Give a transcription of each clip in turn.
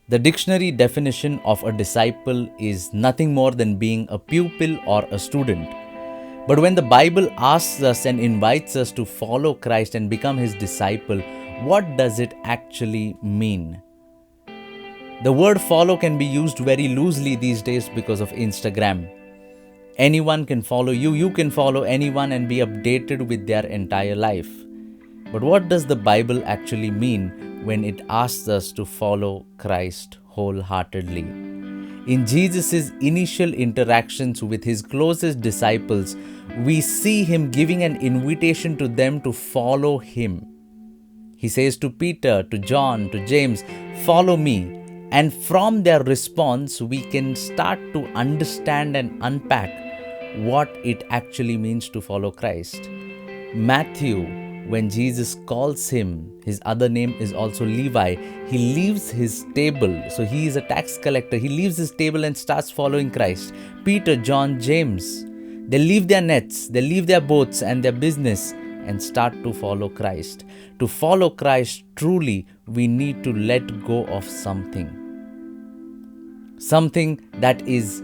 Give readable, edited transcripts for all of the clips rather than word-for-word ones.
The dictionary definition of a disciple is nothing more than being a pupil or a student. But when the Bible asks us and invites us to follow Christ and become his disciple, what does it actually mean? The word follow can be used very loosely these days because of Instagram. Anyone can follow you, you can follow anyone and be updated with their entire life. But what does the Bible actually mean when it asks us to follow Christ wholeheartedly? In Jesus' initial interactions with his closest disciples, we see him giving an invitation to them to follow him. He says to Peter, to John, to James, "Follow me." And from their response, we can start to understand and unpack what it actually means to follow Christ. Matthew, when Jesus calls him, his other name is also Levi, he leaves his table. So he is a tax collector. He leaves his table and starts following Christ. Peter, John, James, they leave their nets, they leave their boats and their business and start to follow Christ. To follow Christ truly, we need to let go of something. Something that is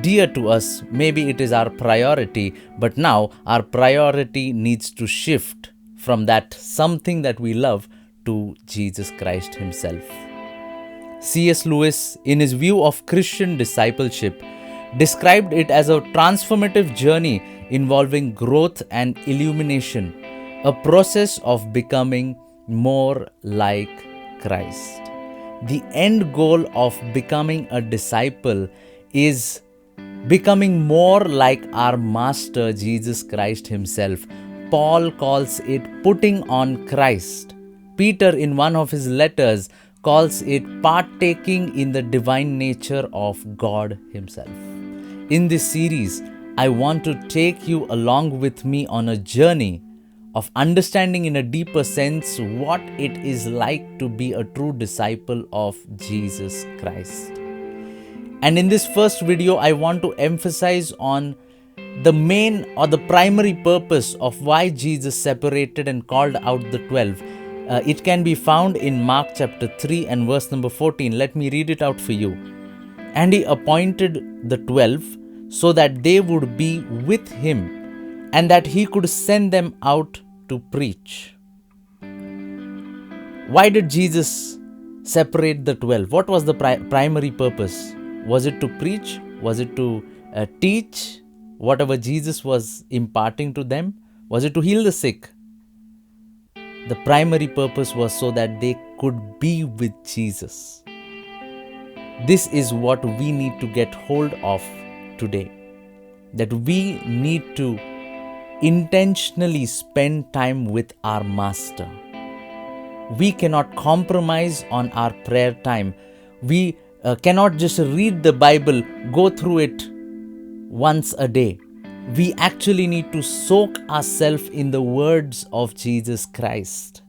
dear to us. Maybe it is our priority, but now our priority needs to shift from that something that we love to Jesus Christ himself. C.S. Lewis, in his view of Christian discipleship, described it as a transformative journey involving growth and illumination, a process of becoming more like Christ. The end goal of becoming a disciple is becoming more like our Master Jesus Christ himself. Paul calls it putting on Christ. Peter, in one of his letters, calls it partaking in the divine nature of God himself. In this series, I want to take you along with me on a journey of understanding in a deeper sense what it is like to be a true disciple of Jesus Christ. And in this first video, I want to emphasize on the main or the primary purpose of why Jesus separated and called out the 12. It can be found in Mark chapter 3 and verse number 14. Let me read it out for you. And he appointed the 12 so that they would be with him and that he could send them out to preach. Why did Jesus separate the 12? What was the primary purpose? Was it to preach? Was it to teach whatever Jesus was imparting to them? Was it to heal the sick? The primary purpose was so that they could be with Jesus. This is what we need to get hold of today. That we need to intentionally spend time with our Master. We cannot compromise on our prayer time. We cannot just read the Bible, go through it once a day. We actually need to soak ourselves in the words of Jesus Christ.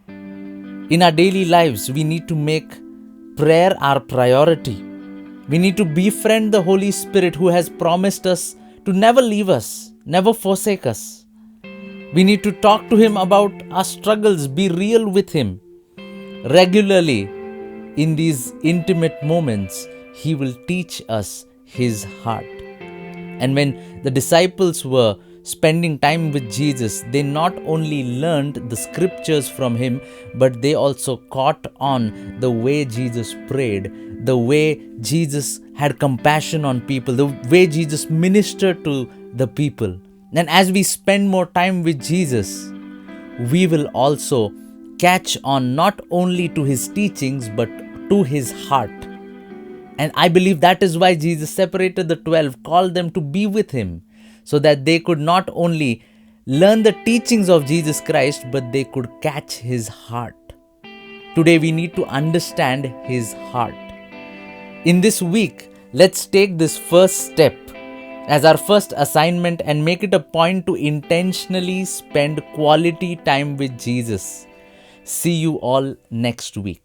In our daily lives, we need to make prayer our priority. We need to befriend the Holy Spirit who has promised us to never leave us, never forsake us. We need to talk to him about our struggles, be real with him. Regularly, in these intimate moments, he will teach us his heart. And when the disciples were spending time with Jesus, they not only learned the scriptures from him, but they also caught on the way Jesus prayed, the way Jesus had compassion on people, the way Jesus ministered to the people. And as we spend more time with Jesus, we will also catch on not only to his teachings, but to his heart. And I believe that is why Jesus separated the 12, called them to be with him, so that they could not only learn the teachings of Jesus Christ, but they could catch his heart. Today we need to understand his heart. In this week, let's take this first step as our first assignment and make it a point to intentionally spend quality time with Jesus. See you all next week.